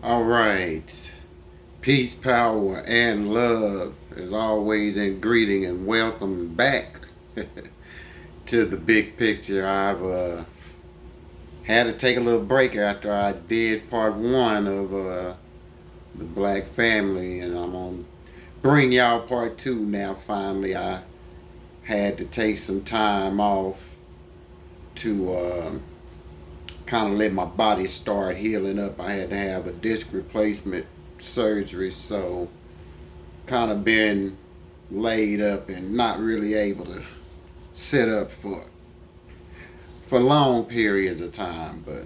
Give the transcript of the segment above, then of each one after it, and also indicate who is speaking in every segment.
Speaker 1: All right. Peace, power, and love, as always, and greeting and welcome back to the big picture. I've had to take a little break after I did part one of the Black family, and I'm going to bring y'all part two now. Finally, I had to take some time off to kind of let my body start healing up. I had to have a disc replacement surgery, so kind of been laid up and not really able to sit up for long periods of time, but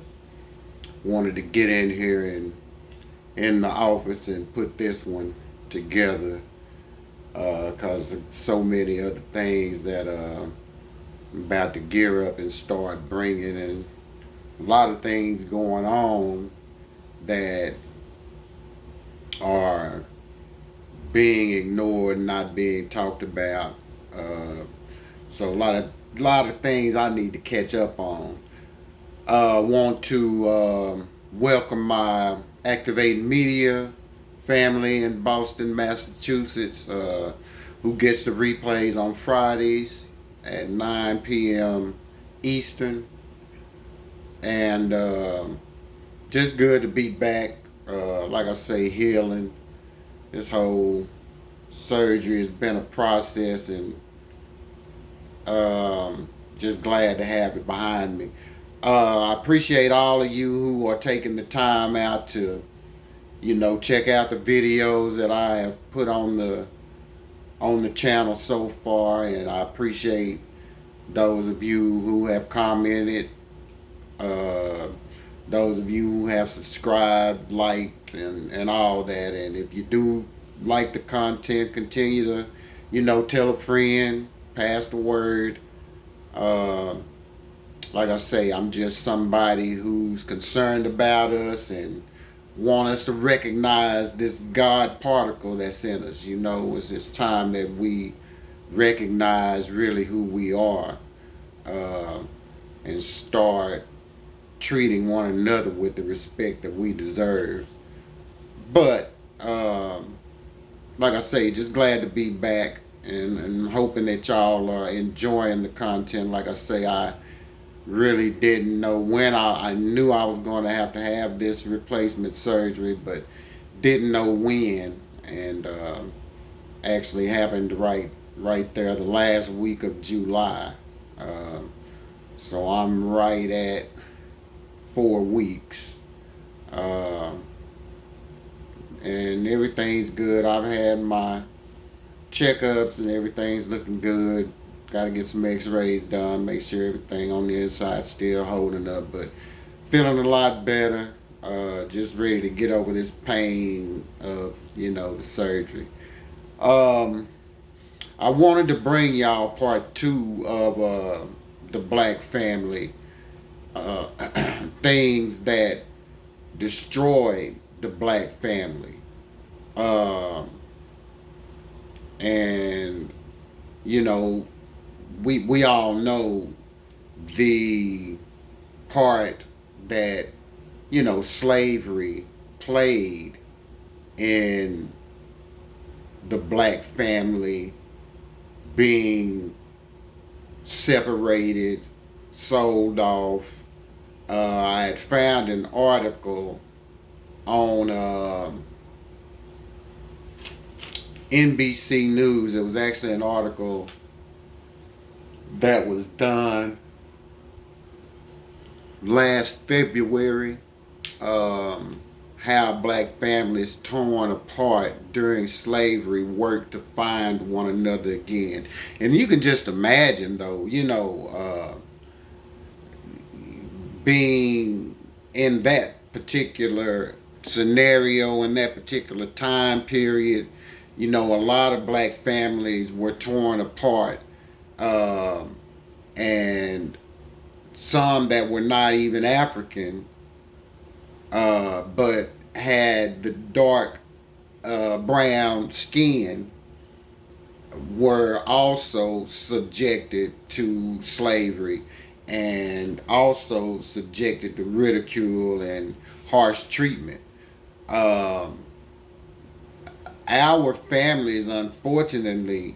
Speaker 1: wanted to get in here and in the office and put this one together because so many other things that I'm about to gear up and start bringing, and a lot of things going on that are being ignored, not being talked about. Uh, so a lot of things I need to catch up on. Want to welcome my Activating Media family in Boston, Massachusetts, who gets the replays on Fridays at 9 p.m. Eastern, and just good to be back. Like I say, healing. This whole surgery has been a process, and just glad to have it behind me. I appreciate all of you who are taking the time out to, check out the videos that I have put on the channel so far, and I appreciate those of you who have commented, uh, those of you who have subscribed, liked, and all that. And if you do like the content, continue to, tell a friend, pass the word. Uh, like I say, I'm just somebody who's concerned about us and want us to recognize this God particle that's in us. It's time that we recognize really who we are, uh, and start treating one another with the respect that we deserve. But like I say, just glad to be back, and hoping that y'all are enjoying the content. Like I say, I really didn't know when. I knew I was going to have this replacement surgery, but didn't know when. And actually happened right there the last week of July. Um, so I'm right at 4 weeks. Um, and everything's good. I've had my checkups and everything's looking good. Got to get some x-rays done, make sure everything on the inside still holding up, but feeling a lot better. Just ready to get over this pain of, the surgery. Um, I wanted to bring y'all part two of the Black family, uh, things that destroyed the Black family. Um, and you know, we all know the part that slavery played in the Black family being separated, sold off. I had found an article on NBC News. It was actually an article that was done last February. Um, how Black families torn apart during slavery worked to find one another again. And you can just imagine, though, being in that particular scenario, in that particular time period. A lot of Black families were torn apart, um, and some that were not even African, but had the dark brown skin, were also subjected to slavery and also subjected to ridicule and harsh treatment. Um, our families, unfortunately,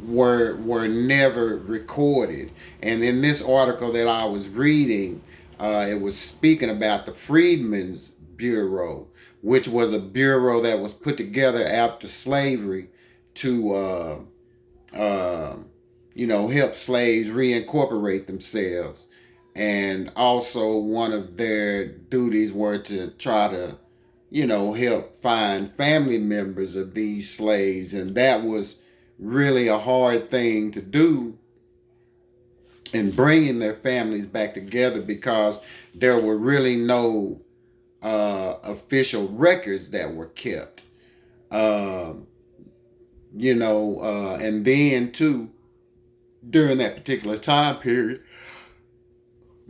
Speaker 1: were never recorded. And in this article that I was reading, it was speaking about the Freedmen's Bureau, which was a bureau that was put together after slavery to uh, help slaves reincorporate themselves. And also, one of their duties were to try to, help find family members of these slaves. And that was really a hard thing to do in bringing their families back together, because there were really no official records that were kept. Um, and then too, during that particular time period,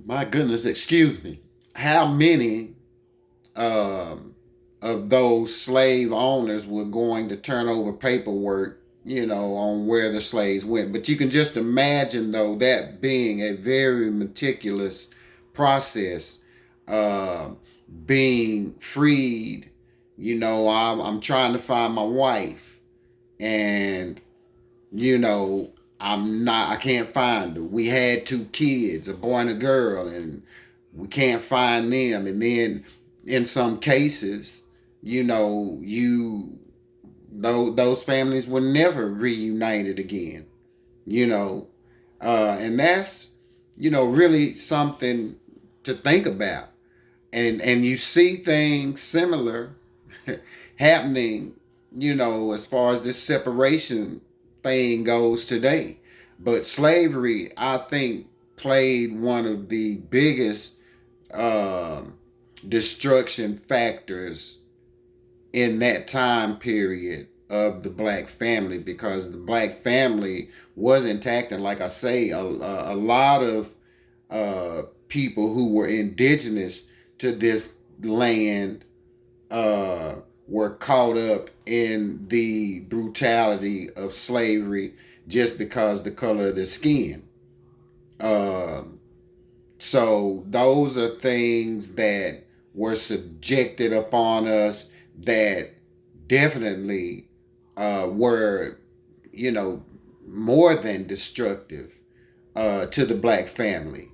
Speaker 1: my goodness, excuse me, how many um, of those slave owners were going to turn over paperwork, on where the slaves went? But you can just imagine, though, that being a very meticulous process, uh, being freed. I'm trying to find my wife, and you know, I can't find her. We had two kids, a boy and a girl, and we can't find them. And then in some cases, those families were never reunited again, you know, and that's, really something to think about. And you see things similar happening, as far as this separation thing goes today. But slavery, I think, played one of the biggest um destruction factors in that time period of the black family, because the black family was intact. And like I say, a lot of people who were indigenous to this land uh, were caught up in the brutality of slavery just because the color of their skin. Um, so those are things that were subjected upon us that definitely were, you know, more than destructive to the black family.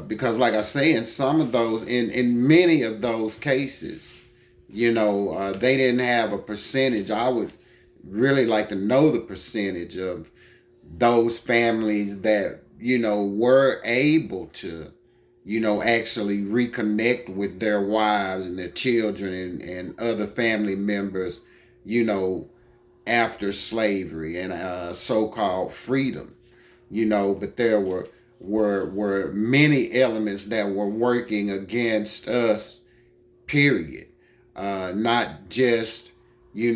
Speaker 1: Because, like I say, in some of those, in many of those cases, they didn't have a percentage. I would really like to know the percentage of those families that were able to actually reconnect with their wives and their children and other family members, you know after slavery and so-called freedom. But there were many elements that were working against us, period. Not just in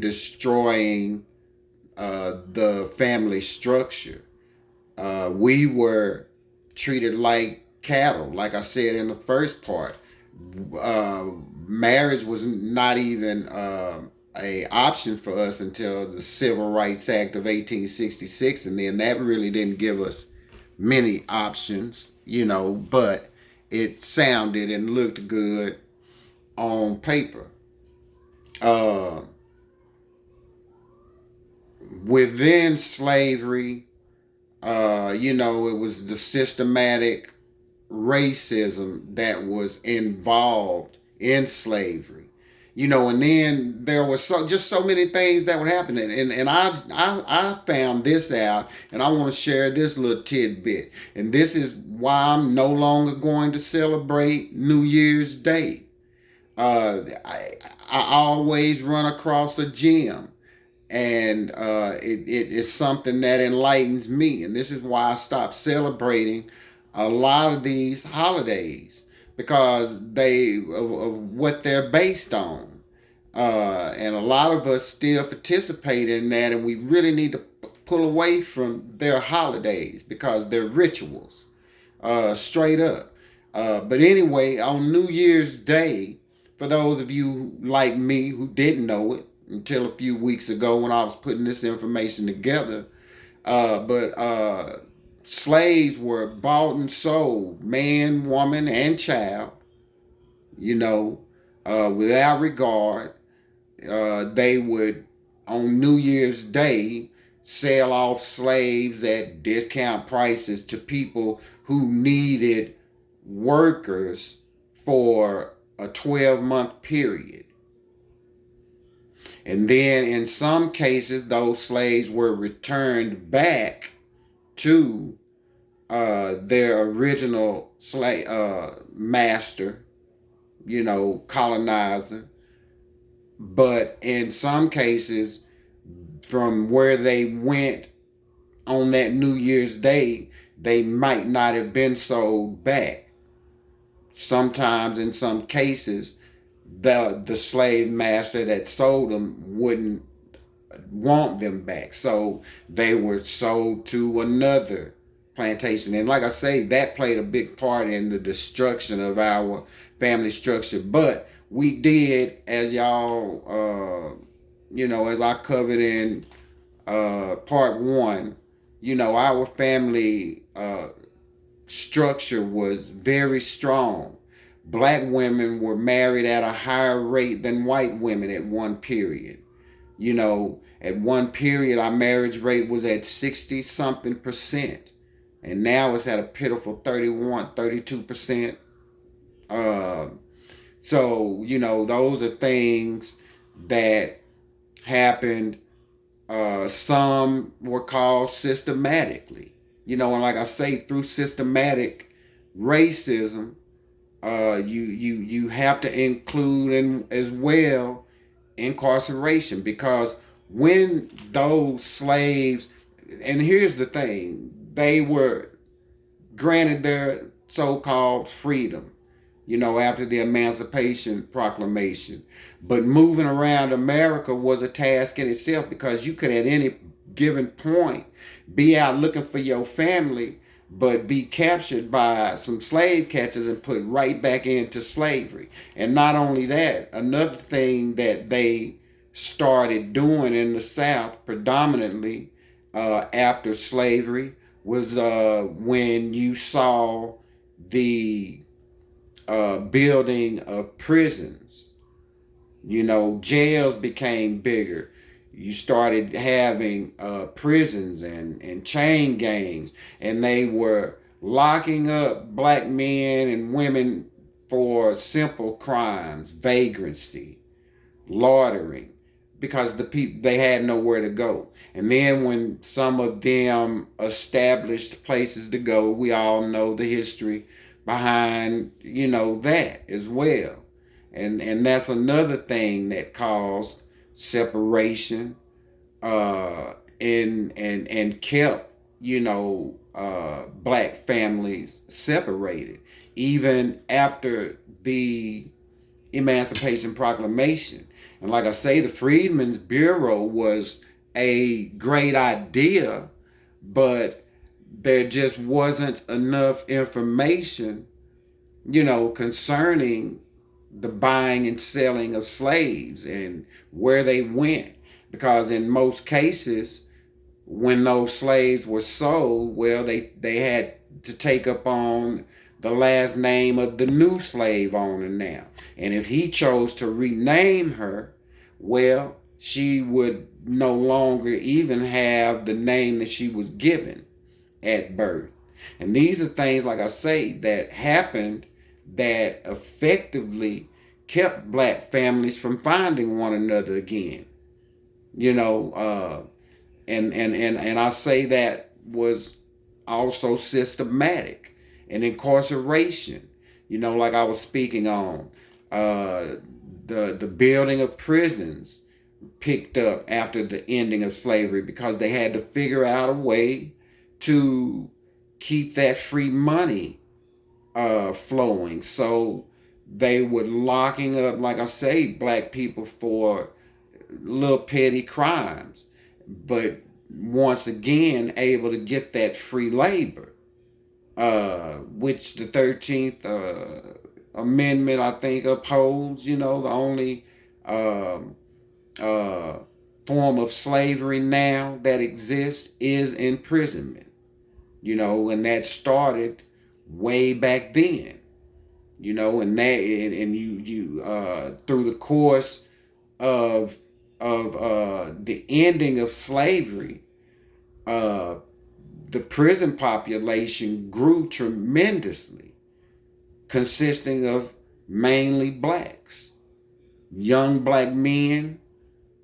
Speaker 1: destroying the family structure. We were treated like cattle, like I said in the first part. uh, Marriage was not even a option for us until the Civil Rights Act of 1866, and then that really didn't give us many options, but it sounded and looked good on paper. Uh, Within slavery, it was the systematic racism that was involved in slavery. And then there was just so many things that would happen. And I found this out, and I want to share this little tidbit. And this is why I'm no longer going to celebrate New Year's Day. I always run across a gem, and it is something that enlightens me. And this is why I stopped celebrating a lot of these holidays, because of what they're based on. And a lot of us still participate in that, and we really need to pull away from their holidays because they're rituals, straight up. But anyway, on New Year's Day, for those of you like me who didn't know it until a few weeks ago when I was putting this information together, but slaves were bought and sold, man, woman, and child, you know, without regard. They would, on New Year's Day, sell off slaves at discount prices to people who needed workers for a 12-month period. And then in some cases, those slaves were returned back to their original slave master, colonizer. But in some cases, from where they went on that New Year's Day, they might not have been sold back. Sometimes, in some cases, the slave master that sold them wouldn't want them back, so they were sold to another plantation. And like I say, that played a big part in the destruction of our family structure. But we did, as y'all, as I covered in part one, our family structure was very strong. Black women were married at a higher rate than white women at one period. At one period, our marriage rate was at 60 something percent. And now it's at a pitiful 31, 32%. So, those are things that happened. Some were caused systematically. And like I say, through systematic racism, you have to include in as well incarceration, because when those slaves, and here's the thing, they were granted their so-called freedom, after the Emancipation Proclamation. But moving around America was a task in itself, because you could at any given point be out looking for your family, but be captured by some slave catchers and put right back into slavery. And not only that, another thing that they started doing in the South predominantly after slavery was when you saw the building of prisons. Jails became bigger. You started having prisons and chain gangs, and they were locking up black men and women for simple crimes, vagrancy, loitering, because the people, they had nowhere to go. And then when some of them established places to go, we all know the history behind that as well. And that's another thing that caused separation, and kept black families separated even after the Emancipation Proclamation. And like I say, the Freedmen's Bureau was a great idea, but there just wasn't enough information, concerning the buying and selling of slaves and where they went. Because in most cases, when those slaves were sold, well, they had to take up on the last name of the new slave owner now. And if he chose to rename her, well, she would no longer even have the name that she was given at birth. And these are things, like I say, that happened that effectively kept black families from finding one another again. And I say that was also systematic. And incarceration, like I was speaking on, the building of prisons picked up after the ending of slavery, because they had to figure out a way to keep that free money flowing. So they were locking up, like I say, black people for little petty crimes, but once again able to get that free labor, which the 13th Amendment, I think, upholds. The only form of slavery now that exists is imprisonment. And that started way back then. And that, and you through the course of the ending of slavery, uh, the prison population grew tremendously, consisting of mainly blacks, young black men,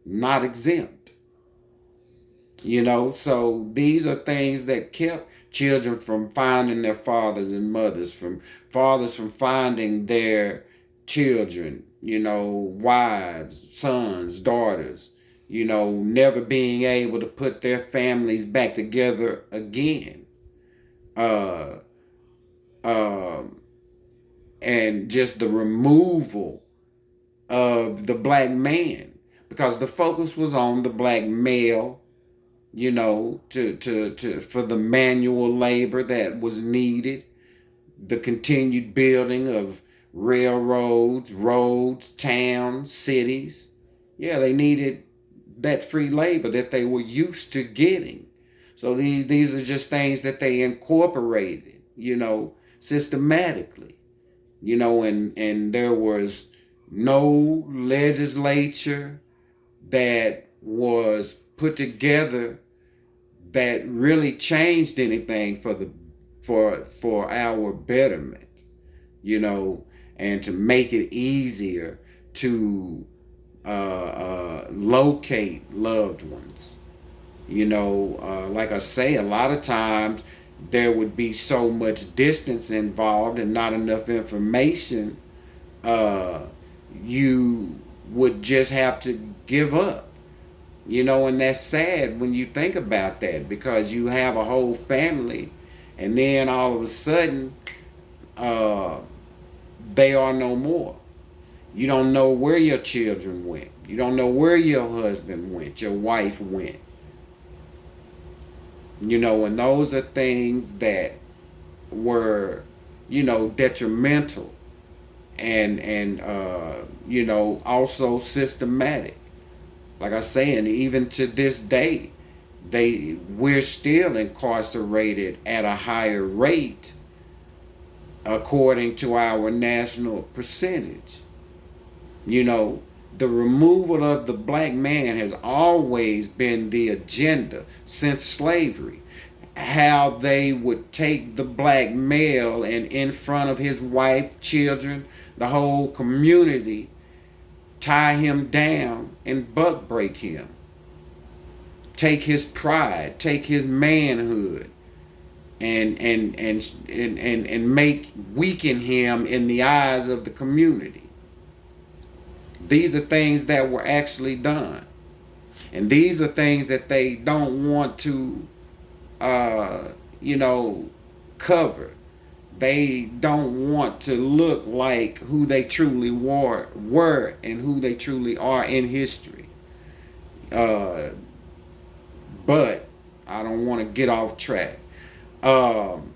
Speaker 1: not exempt. So these are things that kept children from finding their fathers and mothers, from fathers from finding their children, wives, sons, daughters, never being able to put their families back together again. Uh, um, and just the removal of the black man, because the focus was on the black male, to for the manual labor that was needed, the continued building of railroads, roads, towns, cities. Yeah, they needed that free labor that they were used to getting. So these are just things that they incorporated, systematically. And there was no legislature that was put together that really changed anything for our betterment, and to make it easier to locate loved ones. Like I say, a lot of times there would be so much distance involved and not enough information. uh, you would just have to give up. And that's sad when you think about that, because you have a whole family, and then all of a sudden, uh, they are no more. You don't know where your children went. You don't know where your husband went, your wife went. And those are things that were, detrimental, and also systematic. Like I say, and even to this day, we're still incarcerated at a higher rate according to our national percentage. The removal of the black man has always been the agenda since slavery. How they would take the black male and in front of his wife, children, the whole community, tie him down and buck break him. Take his pride, take his manhood, and make weaken him in the eyes of the community. These are things that were actually done. And these are things that they don't want to you know, cover. They don't want to look like who they truly were and who they truly are in history. Uh, but I don't want to get off track. Um,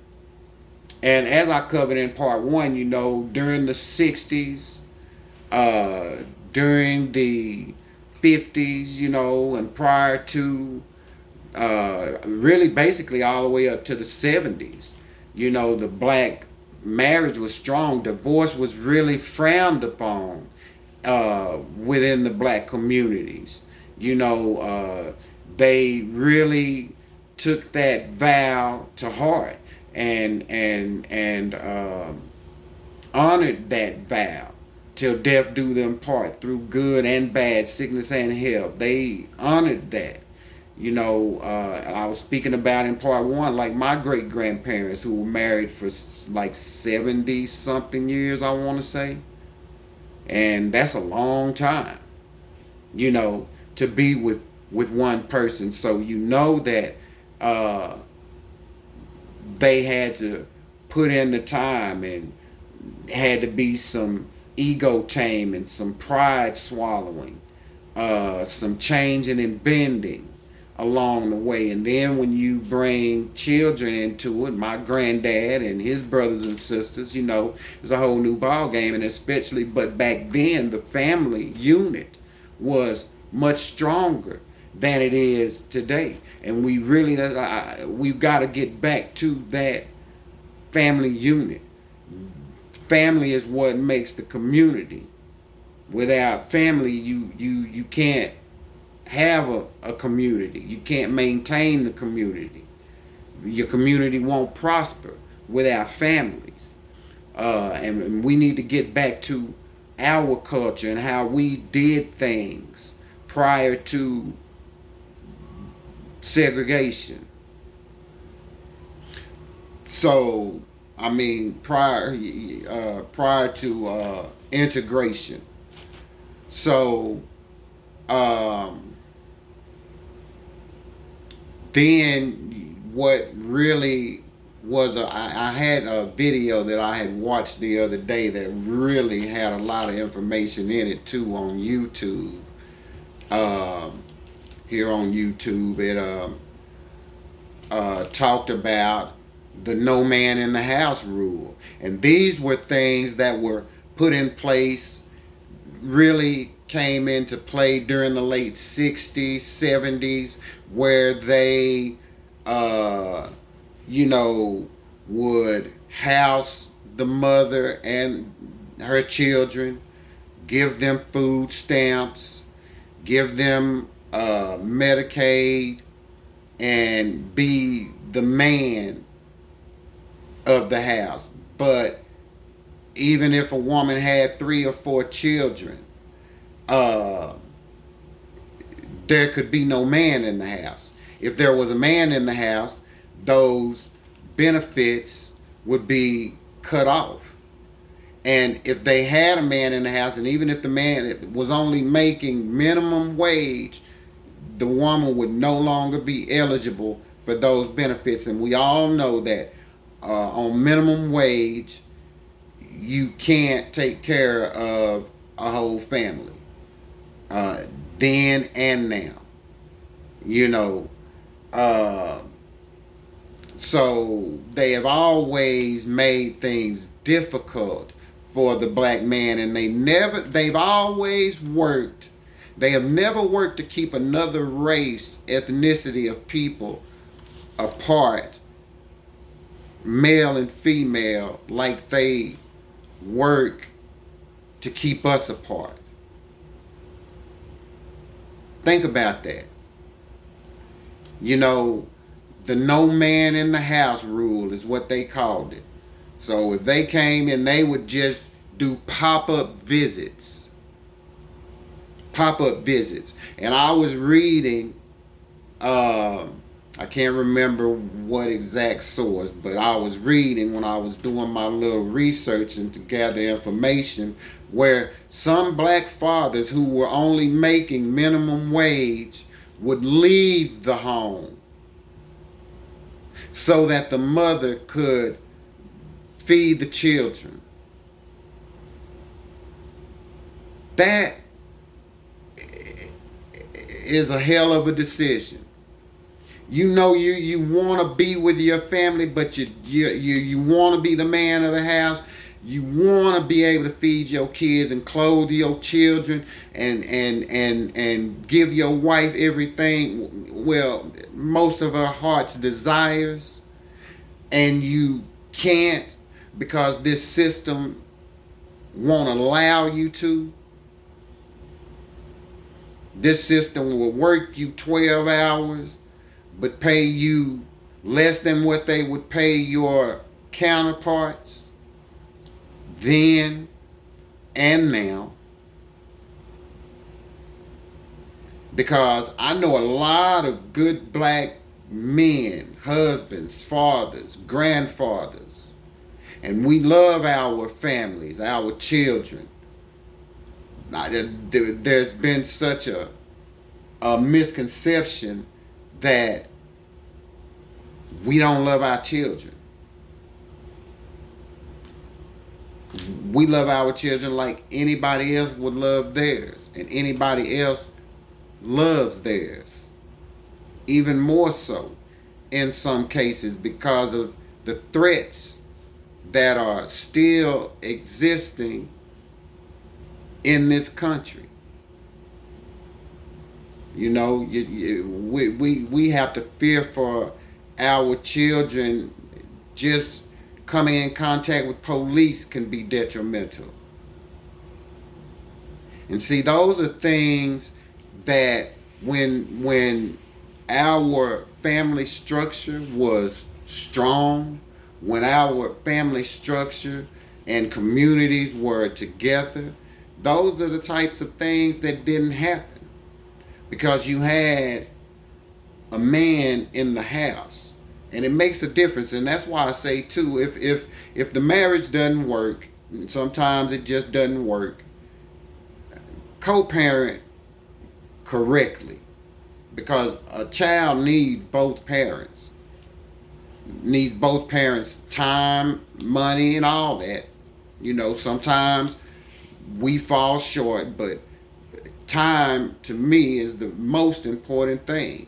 Speaker 1: and as I covered in part one, during the 60s, uh, during the 50s, and prior to really basically all the way up to the 70s, the black marriage was strong. Divorce was really frowned upon within the black communities. They really took that vow to heart and honored that vow till death do them part, through good and bad, sickness and health. They honored that. I was speaking about in part one, like my great grandparents who were married for like 70 something years, I want to say. And that's a long time, to be with one person. So that uh, they had to put in the time, and had to be some ego taming, some pride swallowing, some changing and bending along the way. And then when you bring children into it, my granddad and his brothers and sisters, it's a whole new ball game. And especially, but back then the family unit was much stronger than it is today. And we've got to get back to that family unit. Family is what makes the community. Without family, you can't have a community. You can't maintain the community. Your community won't prosper without families. And we need to get back to our culture and how we did things prior to segregation. So, I mean, prior to integration. So, um, then what really was I had a video that I had watched the other day that really had a lot of information in it too on YouTube. Um, Here on YouTube, it talked about the no man in the house rule, and these were things that were put in place, really came into play during the late 60s, 70s, where they, uh, you know, would house the mother and her children, give them food stamps, give them Medicaid, and be the man of the house. But even if a woman had 3 or 4 children, uh, there could be no man in the house. If there was a man in the house, those benefits would be cut off. And if they had a man in the house, and even if the man was only making minimum wage, the woman would no longer be eligible for those benefits. And we all know that on minimum wage, you can't take care of a whole family, then and now. You know, uh, so they have always made things difficult for the black man, and they've always worked. They have never worked to keep another race, ethnicity of people apart, male and female, like they work to keep us apart. Think about that. You know, the no man in the house rule is what they called it. So if they came and they would just do pop-up visits. Pop-up visits. And I was reading, I can't remember what exact source, but I was reading when I was doing my little research and to gather information, where some black fathers who were only making minimum wage would leave the home so that the mother could feed the children. That is a hell of a decision. You know, you want to be with your family, but you want to be the man of the house. You want to be able to feed your kids and clothe your children and give your wife everything, well, most of her heart's desires, and you can't, because this system won't allow you to. This system will work you 12 hours, but pay you less than what they would pay your counterparts then and now. Because I know a lot of good black men, husbands, fathers, grandfathers, and we love our families, our children. There's been such a misconception that we don't love our children. We love our children like anybody else would love theirs, and anybody else loves theirs. Even more so in some cases, because of the threats that are still existing in this country. You know, we have to fear for our children just Coming in contact with police can be detrimental. And see, those are things that when our family structure was strong, when our family structure and communities were together, those are the types of things that didn't happen because you had a man in the house. And it makes a difference. And that's why I say too, if the marriage doesn't work, and sometimes it just doesn't work, co-parent correctly, because a child needs both parents, time, money, and all that. Sometimes we fall short, but time to me is the most important thing,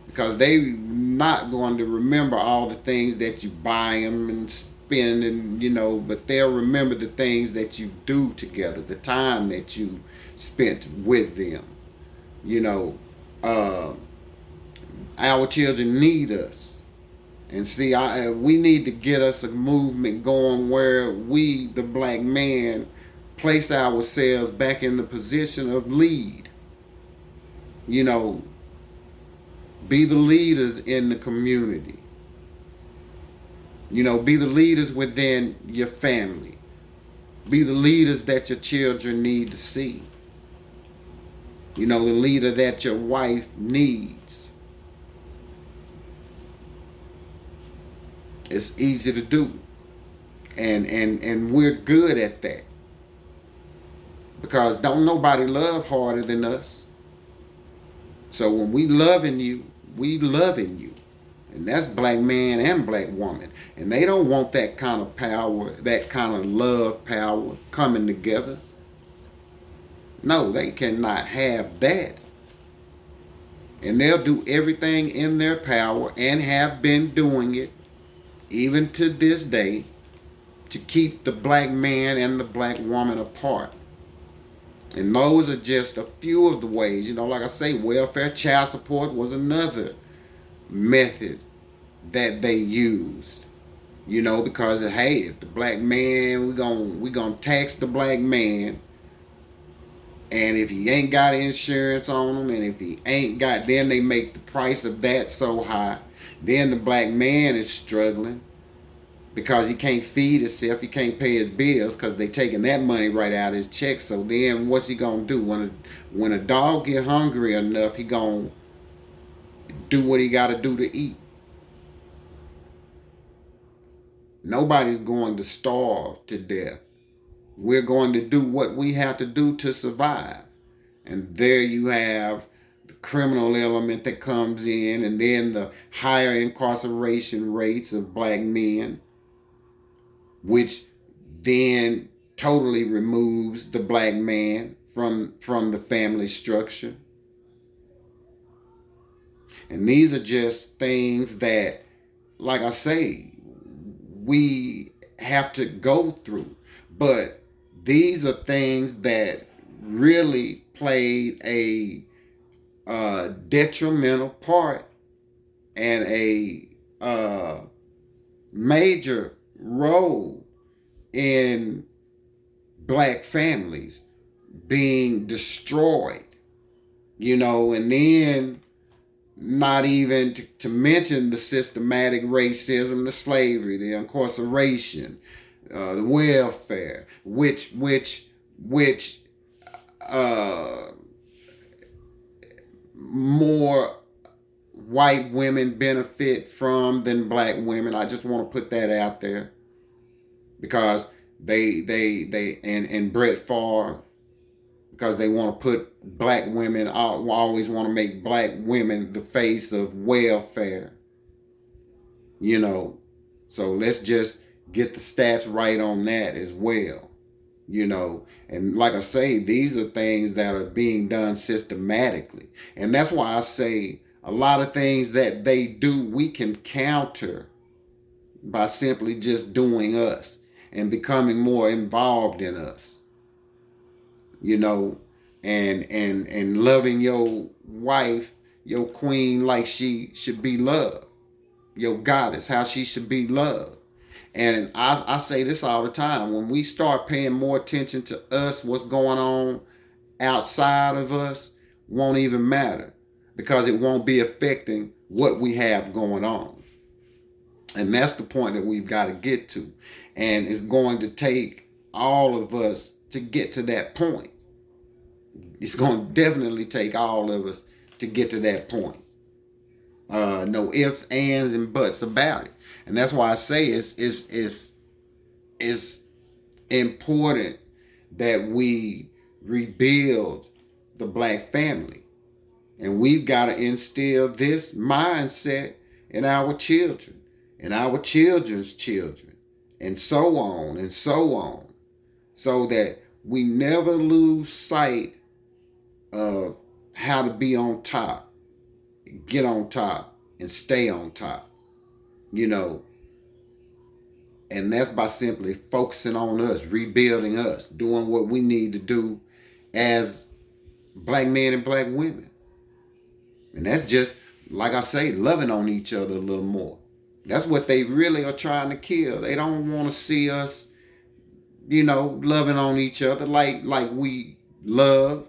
Speaker 1: because they not going to remember all the things that you buy them and spend, and but they'll remember the things that you do together, the time that you spent with them. you know uh, our children need us. And see, we need to get us a movement going where we, the black man, place ourselves back in the position of lead. You know, be the leaders in the community. Be the leaders within your family. Be the leaders that your children need to see. The leader that your wife needs. It's easy to do. And we're good at that. Because don't nobody love harder than us. So when we loving you, we loving you. And that's black man and black woman. And they don't want that kind of power, that kind of love power coming together. No, they cannot have that. And they'll do everything in their power and have been doing it even to this day to keep the black man and the black woman apart. And those are just a few of the ways. Like I say, welfare, child support was another method that they used. Because hey, if the black man, we gonna tax the black man, and if he ain't got insurance on him, and if he ain't got, then they make the price of that so high. Then the black man is struggling because he can't feed himself, he can't pay his bills because they taking that money right out of his check. So then what's he gonna do when a dog get hungry enough? He gonna do what he got to do to eat. Nobody's going to starve to death. We're going to do what we have to do to survive. And there you have the criminal element that comes in, and then the higher incarceration rates of black men, which then totally removes the black man from the family structure. And these are just things that, like I say, we have to go through. But these are things that really played a detrimental part and a major role in black families being destroyed. And then not even to mention the systematic racism, the slavery, the incarceration, the welfare, which more white women benefit from than black women. I just want to put that out there because they and Brett Favre, because they want to put black women, always want to make black women the face of welfare. So let's just get the stats right on that as well. And like I say, these are things that are being done systematically. And that's why I say a lot of things that they do, we can counter by simply just doing us and becoming more involved in us. And loving your wife, your queen, like she should be loved. Your goddess, how she should be loved. And I say this all the time. When we start paying more attention to us, what's going on outside of us won't even matter, because it won't be affecting what we have going on. And that's the point that we've got to get to. And it's going to take all of us to get to that point. It's going to definitely take all of us to get to that point. No ifs, ands, and buts about it. And that's why I say it's important that we rebuild the black family. And we've got to instill this mindset in our children, in our children's children, and so on and so on, so that we never lose sight of how to be on top, get on top, and stay on top, you know. And that's by simply focusing on us, rebuilding us, doing what we need to do as black men and black women. And that's just, like I say, loving on each other a little more. That's what they really are trying to kill. They don't want to see us, loving on each other like we love.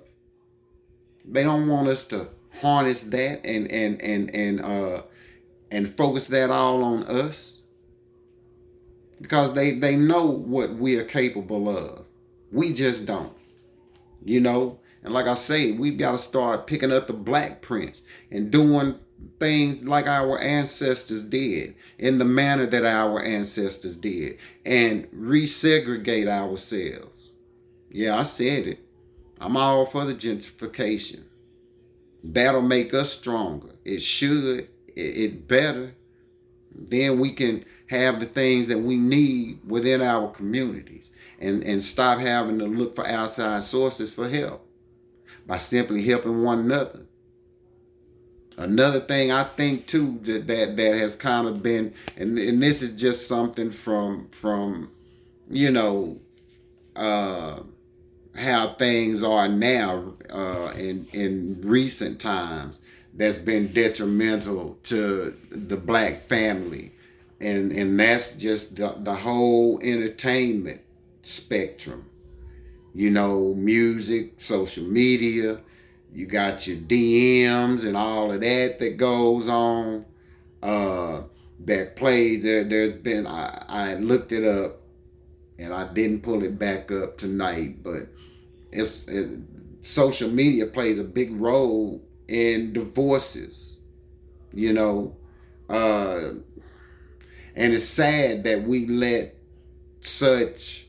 Speaker 1: They don't want us to harness that and focus that all on us, because they know what we are capable of. We just don't, And like I say, we've got to start picking up the black prince and doing things like our ancestors did, in the manner that our ancestors did, and resegregate ourselves. Yeah, I said it. I'm all for the gentrification. That'll make us stronger. It should. It better. Then we can have the things that we need within our communities, and stop having to look for outside sources for help, by simply helping one another. Another thing I think too that has kind of been, and this is just something from uh, how things are now in recent times, that's been detrimental to the black family, and that's just the whole entertainment spectrum. Music, social media, you got your DMs and all of that goes on, that plays. There's been, I looked it up and I didn't pull it back up tonight, but social media plays a big role in divorces, uh, and it's sad that we let such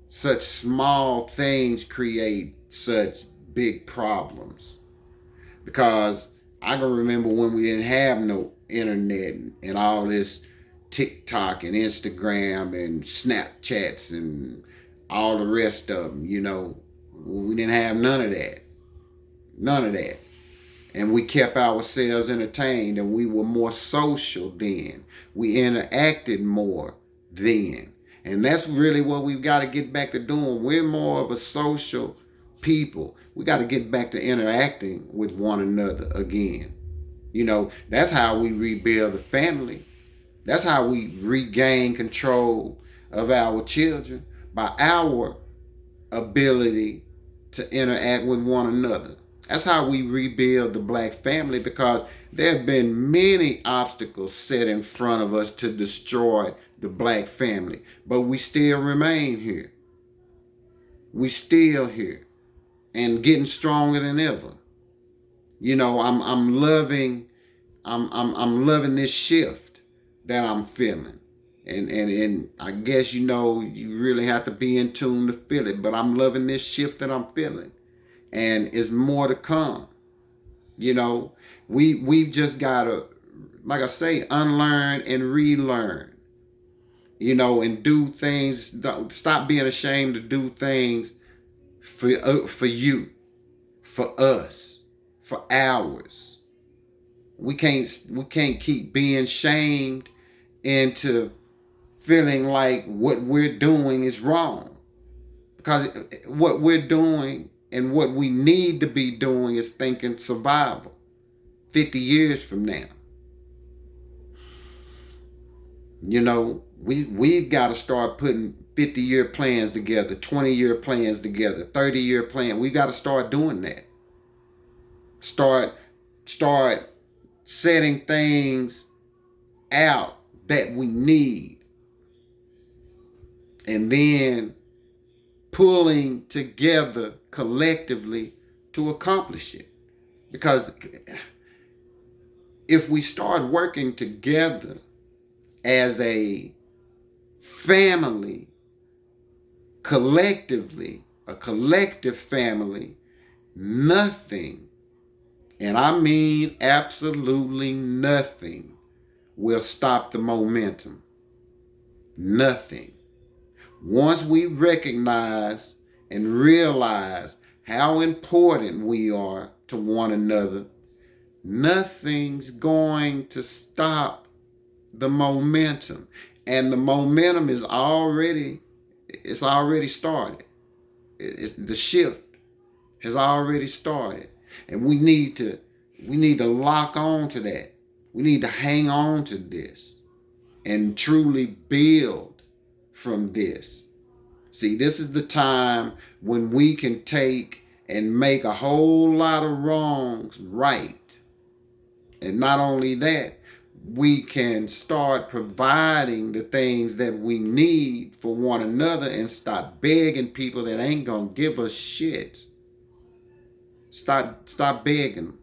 Speaker 1: small things create such big problems. Because I can remember when we didn't have no internet and all this TikTok and Instagram and Snapchats and all the rest of them, we didn't have none of that. None of that. And we kept ourselves entertained, and we were more social then. We interacted more then. And that's really what we've got to get back to doing. We're more of a social people. We got to get back to interacting with one another again. That's how we rebuild the family. That's how we regain control of our children, by our ability to interact with one another. That's how we rebuild the black family, because there have been many obstacles set in front of us to destroy the black family, but we still remain here. We still here, and getting stronger than ever. I'm loving this shift that I'm feeling. And I guess you really have to be in tune to feel it, but I'm loving this shift that I'm feeling. And it's more to come. We've just gotta, like I say, unlearn and relearn. And do things. Stop being ashamed to do things for you, for us, for ours. We can't keep being shamed into feeling like what we're doing is wrong, because what we're doing and what we need to be doing is thinking survival 50 years from now. We've got to start putting 50-year plans together, 20-year plans together, 30-year plan. We've got to start doing that. Start start setting things out that we need, and then pulling together collectively to accomplish it. Because if we start working together as a family, collectively, a collective family, nothing, and I mean absolutely nothing, will stop the momentum. Nothing. Once we recognize and realize how important we are to one another, nothing's going to stop the momentum. And the momentum is already, it's already started. The shift has already started. And we need to lock on to that. We need to hang on to this and truly build from this. See, this is the time when we can take and make a whole lot of wrongs right. And not only that, we can start providing the things that we need for one another and stop begging people that ain't gonna give us shit. Stop begging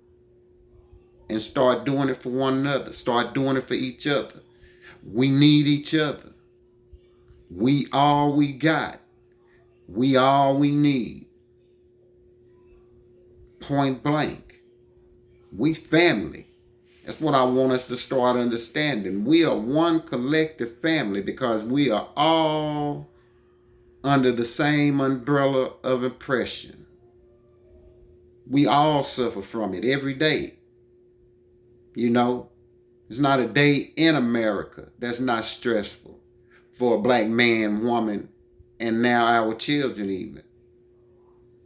Speaker 1: and start doing it for one another. Start doing it for each other. We need each other. We all we got. We all we need. Point blank. We family. That's what I want us to start understanding. We are one collective family because we are all under the same umbrella of oppression. We all suffer from it every day. You know, there's not a day in America that's not stressful for a black man, woman, and now our children even.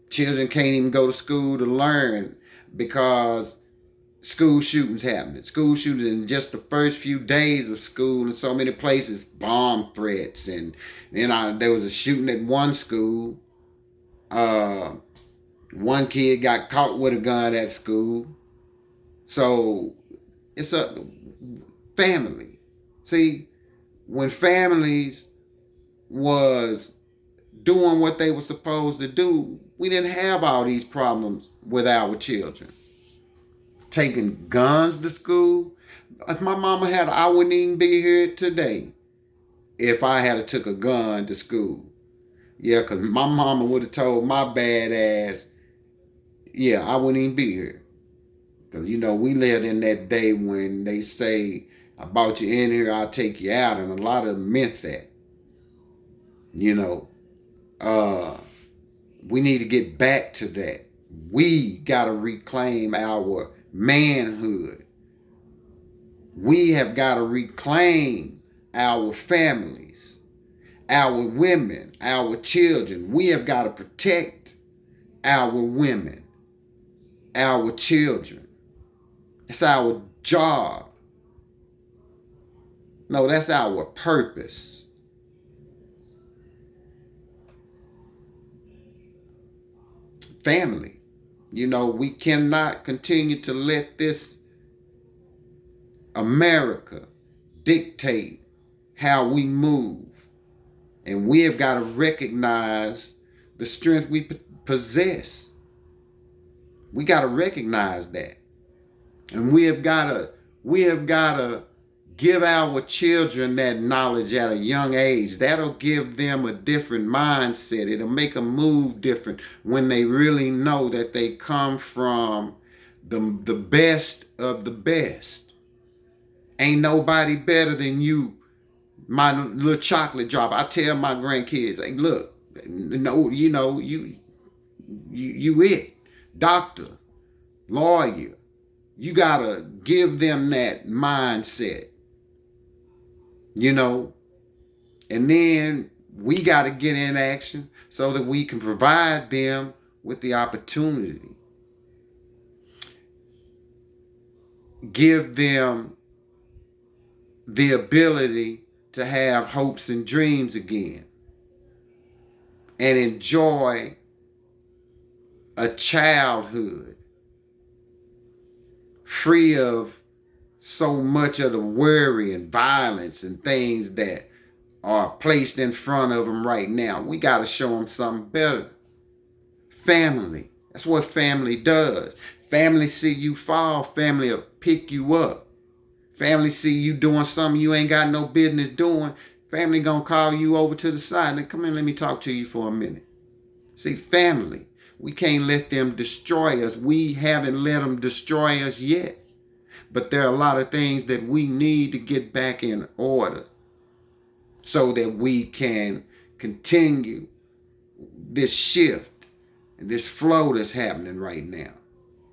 Speaker 1: Children can't even go to school to learn because school shootings happening. School shootings in just the first few days of school in so many places, bomb threats. And then there was a shooting at one school. One kid got caught with a gun at school. So it's a family. See, when families was doing what they were supposed to do, we didn't have all these problems with our children. Taking guns to school. If my mama had, I wouldn't even be here today if I had took a gun to school. Yeah, because my mama would have told my bad ass, yeah, I wouldn't even be here. Because, you know, we lived in that day when they say, I brought you in here, I'll take you out. And a lot of them meant that. You know, we need to get back to that. We got to reclaim our manhood. We have got to reclaim our families, our women, our children. We have got to protect our women, our children. It's our job. No, that's our purpose. Family. You know, we cannot continue to let this America dictate how we move. And we have got to recognize the strength we possess. We got to recognize that. And we have got to give our children that knowledge at a young age. That'll give them a different mindset. It'll make them move different when they really know that they come from the best of the best. Ain't nobody better than you, my little chocolate drop. I tell my grandkids, hey, look, no, you know, you it. Doctor, lawyer. You gotta give them that mindset. You know, and then we got to get in action so that we can provide them with the opportunity. Give them the ability to have hopes and dreams again and enjoy a childhood free of so much of the worry and violence and things that are placed in front of them right now. We got to show them something better. Family. That's what family does. Family see you fall, family will pick you up. Family see you doing something you ain't got no business doing. Family gonna call you over to the side and come in, let me talk to you for a minute. See, family, we can't let them destroy us. We haven't let them destroy us yet. But there are a lot of things that we need to get back in order so that we can continue this shift and this flow that's happening right now.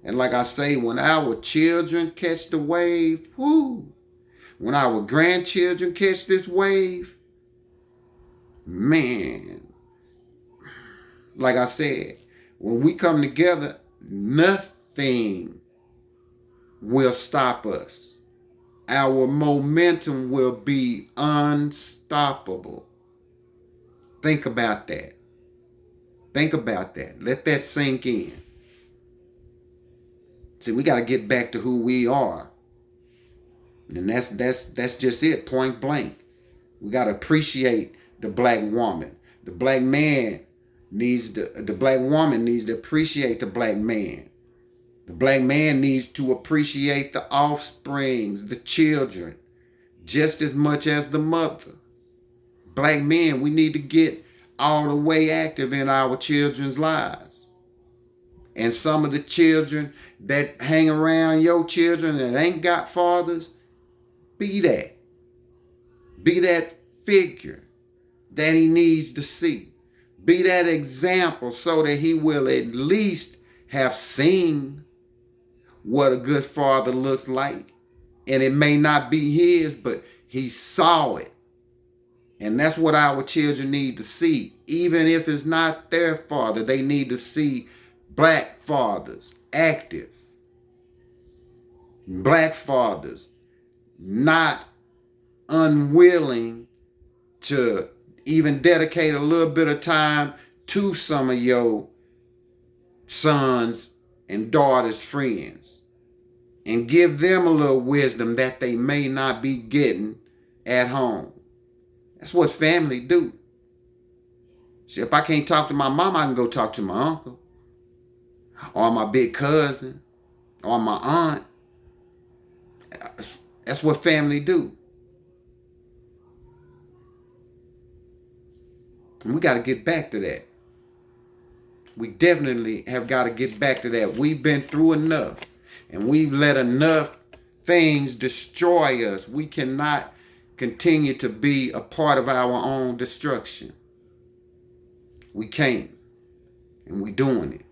Speaker 1: And like I say, when our children catch the wave, whoo, when our grandchildren catch this wave, man, like I said, when we come together, nothing will stop us. Our momentum will be unstoppable. Think about that. Think about that. Let that sink in. See, we got to get back to who we are. And that's just it, point blank. We got to appreciate the black woman. The black man needs the black woman needs to appreciate the black man. The black man needs to appreciate the offsprings, the children, just as much as the mother. Black men, we need to get all the way active in our children's lives. And some of the children that hang around your children that ain't got fathers, be that. Be that figure that he needs to see. Be that example so that he will at least have seen what a good father looks like. And it may not be his, but he saw it. And that's what our children need to see. Even if it's not their father, they need to see black fathers active. Black fathers not unwilling to even dedicate a little bit of time to some of your sons and daughters' friends and give them a little wisdom that they may not be getting at home. That's what family do. See, if I can't talk to my mom, I can go talk to my uncle or my big cousin or my aunt. That's what family do. And we got to get back to that. We definitely have got to get back to that. We've been through enough, and we've let enough things destroy us. We cannot continue to be a part of our own destruction. We can't, and we're doing it.